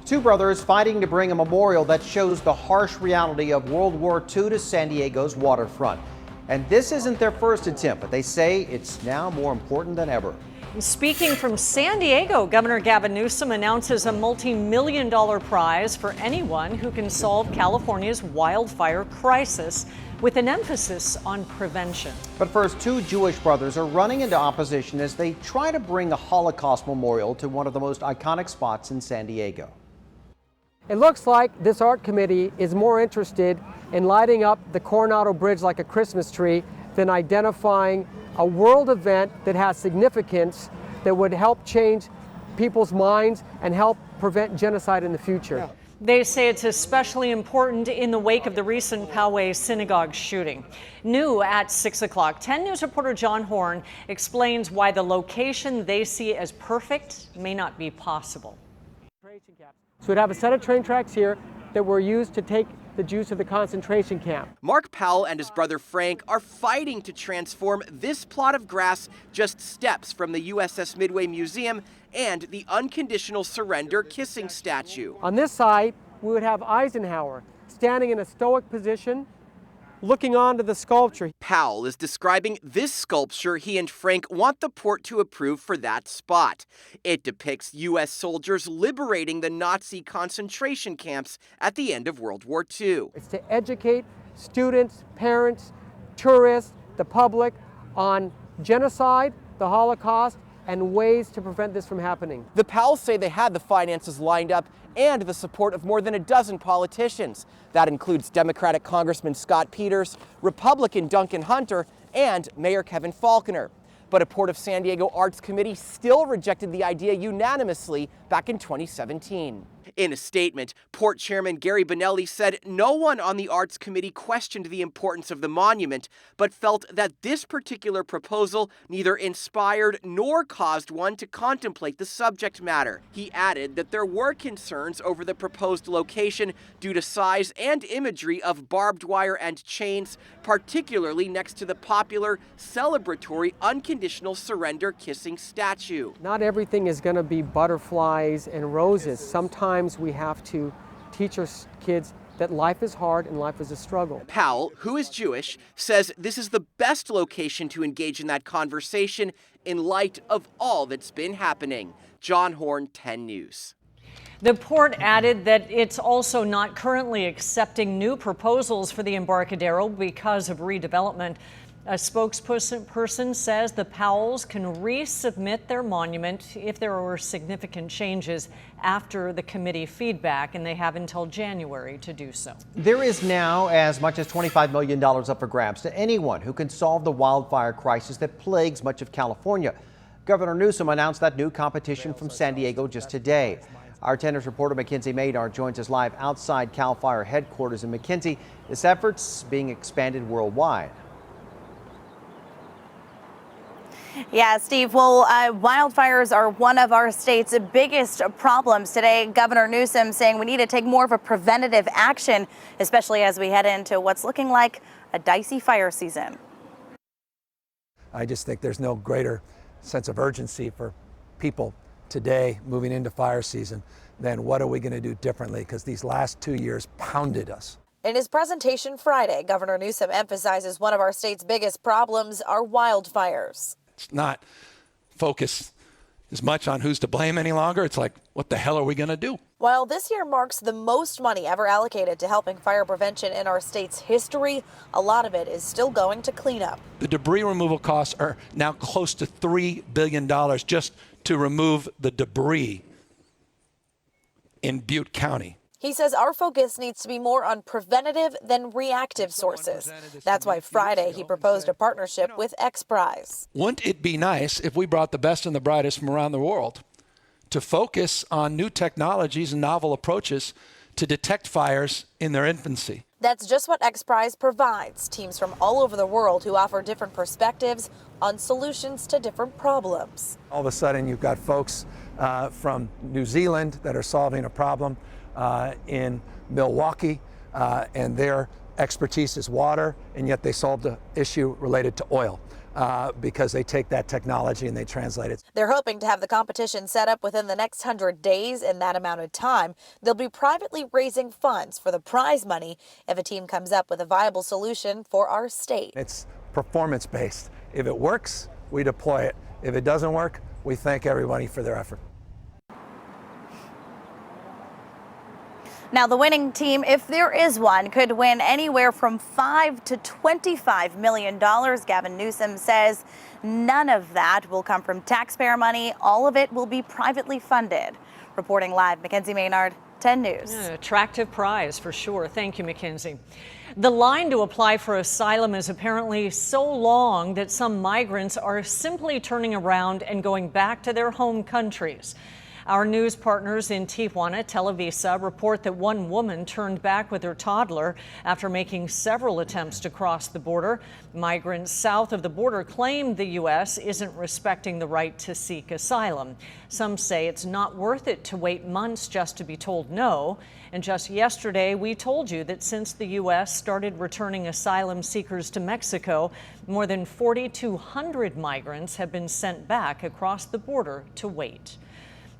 Two brothers fighting to bring a memorial that shows the harsh reality of World War II to San Diego's waterfront. And this isn't their first attempt, but they say it's now more important than ever. Speaking from San Diego, Governor Gavin Newsom announces a multi-million-dollar prize for anyone who can solve California's wildfire crisis, with an emphasis on prevention. But first, two Jewish brothers are running into opposition as they try to bring a Holocaust memorial to one of the most iconic spots in San Diego. It looks like this art committee is more interested in lighting up the Coronado Bridge like a Christmas tree than identifying a world event that has significance that would help change people's minds and help prevent genocide in the future. They say it's especially important in the wake of the recent Poway synagogue shooting. New at 6 o'clock, 10 News reporter John Horn explains why the location they see as perfect may not be possible. So we'd have a set of train tracks here that were used to take the Jews to the concentration camp. Mark Powell and his brother Frank are fighting to transform this plot of grass just steps from the USS Midway Museum and the unconditional surrender kissing statue. On this side, we would have Eisenhower standing in a stoic position, looking onto the sculpture. Powell is describing this sculpture he and Frank want the port to approve for that spot. It depicts U.S. soldiers liberating the Nazi concentration camps at the end of World War II. It's to educate students, parents, tourists, the public on genocide, the Holocaust, and ways to prevent this from happening. The Powells say they had the finances lined up and the support of more than a dozen politicians. That includes Democratic Congressman Scott Peters, Republican Duncan Hunter, and Mayor Kevin Faulconer. But a Port of San Diego Arts Committee still rejected the idea unanimously back in 2017. In a statement, Port Chairman Gary Bonelli said no one on the Arts Committee questioned the importance of the monument, but felt that this particular proposal neither inspired nor caused one to contemplate the subject matter. He added that there were concerns over the proposed location due to size and imagery of barbed wire and chains, particularly next to the popular celebratory unconditional surrender kissing statue. Not everything is going to be butterflies and roses. Sometimes we have to teach our kids that life is hard and life is a struggle. Powell, who is Jewish, says this is the best location to engage in that conversation in light of all that's been happening. John Horn, 10 News. The port added that it's also not currently accepting new proposals for the Embarcadero because of redevelopment. A spokesperson says the Powells can resubmit their monument if there were significant changes after the committee feedback, and they have until January to do so. There is now as much as $25 million up for grabs to anyone who can solve the wildfire crisis that plagues much of California. Governor Newsom announced that new competition from San Diego just today. Our 10 News reporter Mackenzie Maynard joins us live outside CAL FIRE headquarters. And Mackenzie, this effort's being expanded worldwide. Yeah, Steve. Well, wildfires are one of our state's biggest problems today. Governor Newsom saying we need to take more of a preventative action, especially as we head into what's looking like a dicey fire season. I just think there's no greater sense of urgency for people today moving into fire season than what are we going to do differently, because these last 2 years pounded us. In his presentation Friday, Governor Newsom emphasizes one of our state's biggest problems are wildfires. It's not focused as much on who's to blame any longer. It's like, what the hell are we going to do? While this year marks the most money ever allocated to helping fire prevention in our state's history, a lot of it is still going to cleanup. The debris removal costs are now close to $3 billion just to remove the debris in Butte County. He says our focus needs to be more on preventative than reactive sources. That's why Friday he proposed a partnership with XPRIZE. Wouldn't it be nice if we brought the best and the brightest from around the world to focus on new technologies and novel approaches to detect fires in their infancy? That's just what XPRIZE provides, teams from all over the world who offer different perspectives on solutions to different problems. All of a sudden you've got folks from New Zealand that are solving a problem in Milwaukee, and their expertise is water, and yet they solved an issue related to oil. because they take that technology and they translate it. They're hoping to have the competition set up within the next 100 days. In that amount of time, they'll be privately raising funds for the prize money if a team comes up with a viable solution for our state. It's performance-based. If it works, we deploy it. If it doesn't work, we thank everybody for their effort. Now, the winning team, if there is one, could win anywhere from $5 to $25 million. Gavin Newsom says none of that will come from taxpayer money. All of it will be privately funded. Reporting live, Mackenzie Maynard, 10 News. An attractive prize for sure. Thank you, Mackenzie. The line to apply for asylum is apparently so long that some migrants are simply turning around and going back to their home countries. Our news partners in Tijuana, Televisa, report that one woman turned back with her toddler after making several attempts to cross the border. Migrants south of the border claim the U.S. isn't respecting the right to seek asylum. Some say it's not worth it to wait months just to be told no. And just yesterday, we told you that since the U.S. started returning asylum seekers to Mexico, more than 4,200 migrants have been sent back across the border to wait.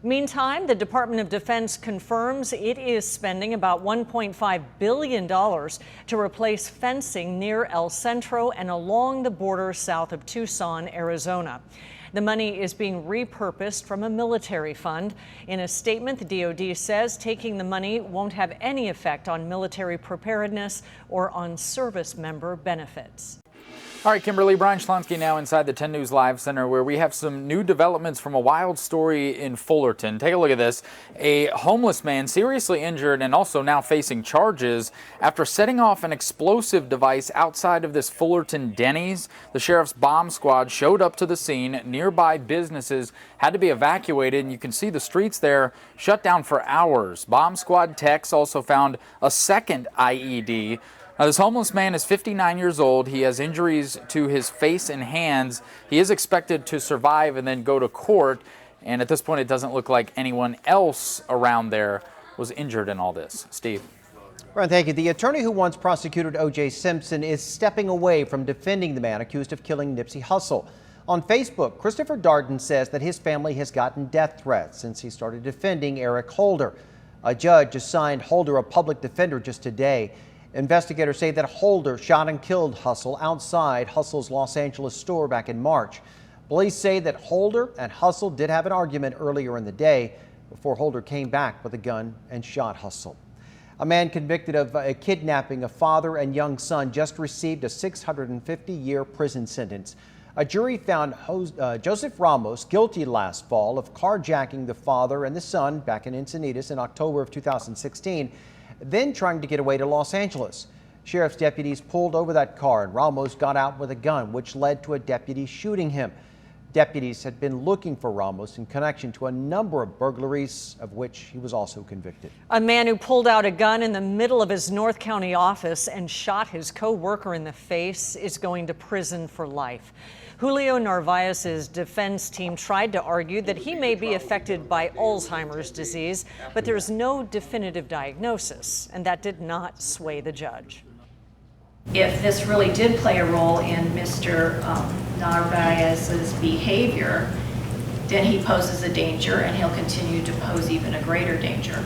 Meantime, the Department of Defense confirms it is spending about $1.5 billion to replace fencing near El Centro and along the border south of Tucson, Arizona. The money is being repurposed from a military fund. In a statement, the DoD says taking the money won't have any effect on military preparedness or on service member benefits. All right, Kimberly, Brian Schlonsky now inside the 10 News Live Center, where we have some new developments from a wild story in Fullerton. Take a look at this. A homeless man seriously injured and also now facing charges after setting off an explosive device outside of this Fullerton Denny's. The sheriff's bomb squad showed up to the scene. Nearby businesses had to be evacuated, and you can see the streets there shut down for hours. Bomb squad techs also found a second IED. Now, this homeless man is 59 years old. He has injuries to his face and hands. He is expected to survive and then go to court. And at this point, it doesn't look like anyone else around there was injured in all this. Steve. Brian, thank you. The attorney who once prosecuted O.J. Simpson is stepping away from defending the man accused of killing Nipsey Hussle. On Facebook, Christopher Darden says that his family has gotten death threats since he started defending Eric Holder. A judge assigned Holder a public defender just today. Investigators say that Holder shot and killed Hussle outside Hussle's Los Angeles store back in March. Police say that Holder and Hussle did have an argument earlier in the day before Holder came back with a gun and shot Hussle. A man convicted of kidnapping a father and young son just received a 650-year prison sentence. A jury found Joseph Ramos guilty last fall of carjacking the father and the son back in Encinitas in October of 2016. Then trying to get away to Los Angeles. Sheriff's deputies pulled over that car and Ramos got out with a gun, which led to a deputy shooting him. Deputies had been looking for Ramos in connection to a number of burglaries, of which he was also convicted. A man who pulled out a gun in the middle of his North County office and shot his co-worker in the face is going to prison for life. Julio Narvaez's defense team tried to argue that he may be affected by Alzheimer's disease, but there's no definitive diagnosis, and that did not sway the judge. If this really did play a role in Mr. Narvaez's behavior, then he poses a danger and he'll continue to pose even a greater danger.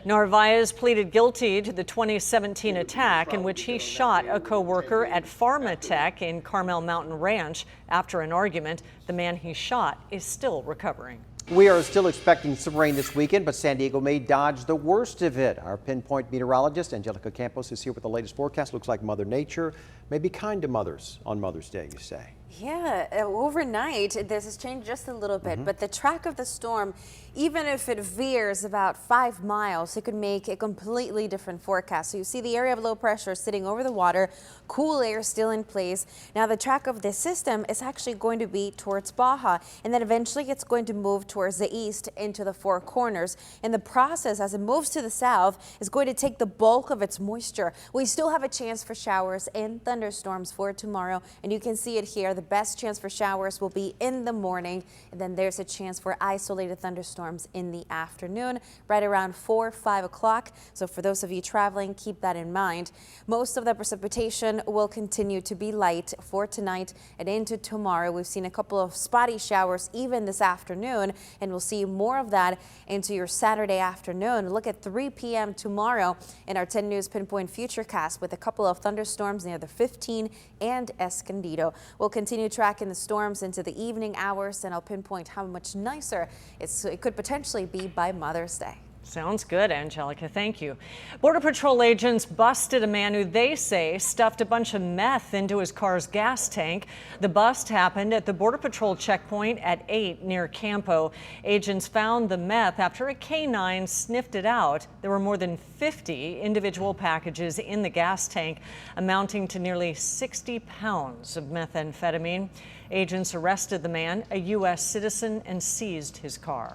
Narvaez pleaded guilty to the 2017 attack in which he shot a co-worker at Pharmatech in Carmel Mountain Ranch. After an argument, the man he shot is still recovering. We are still expecting some rain this weekend, but San Diego may dodge the worst of it. Our pinpoint meteorologist, Angelica Campos, is here with the latest forecast. Looks like Mother Nature may be kind to mothers on Mother's Day, you say. Yeah, overnight, this has changed just a little bit, but the track of the storm, even if it veers about 5 miles, it could make a completely different forecast. So you see the area of low pressure sitting over the water, cool air still in place. Now the track of this system is actually going to be towards Baja, and then eventually it's going to move towards the east into the Four Corners. And the process, as it moves to the south, is going to take the bulk of its moisture. We still have a chance for showers and thunderstorms for tomorrow, and you can see it here. The best chance for showers will be in the morning, and then there's a chance for isolated thunderstorms thunderstorms in the afternoon, right around 4 or 5 o'clock. So for those of you traveling, keep that in mind. Most of the precipitation will continue to be light for tonight and into tomorrow. We've seen a couple of spotty showers even this afternoon, and we'll see more of that into your Saturday afternoon. Look at 3 p.m. tomorrow in our 10 News Pinpoint Futurecast with a couple of thunderstorms near the 15 and Escondido. We'll continue tracking the storms into the evening hours, and I'll pinpoint how much nicer it could potentially be by Mother's Day. Sounds good, Angelica. Thank you. Border Patrol agents busted a man who they say stuffed a bunch of meth into his car's gas tank. The bust happened at the Border Patrol checkpoint at 8 near Campo. Agents found the meth after a K-9 sniffed it out. There were more than 50 individual packages in the gas tank, amounting to nearly 60 pounds of methamphetamine. Agents arrested the man, a U.S. citizen, and seized his car.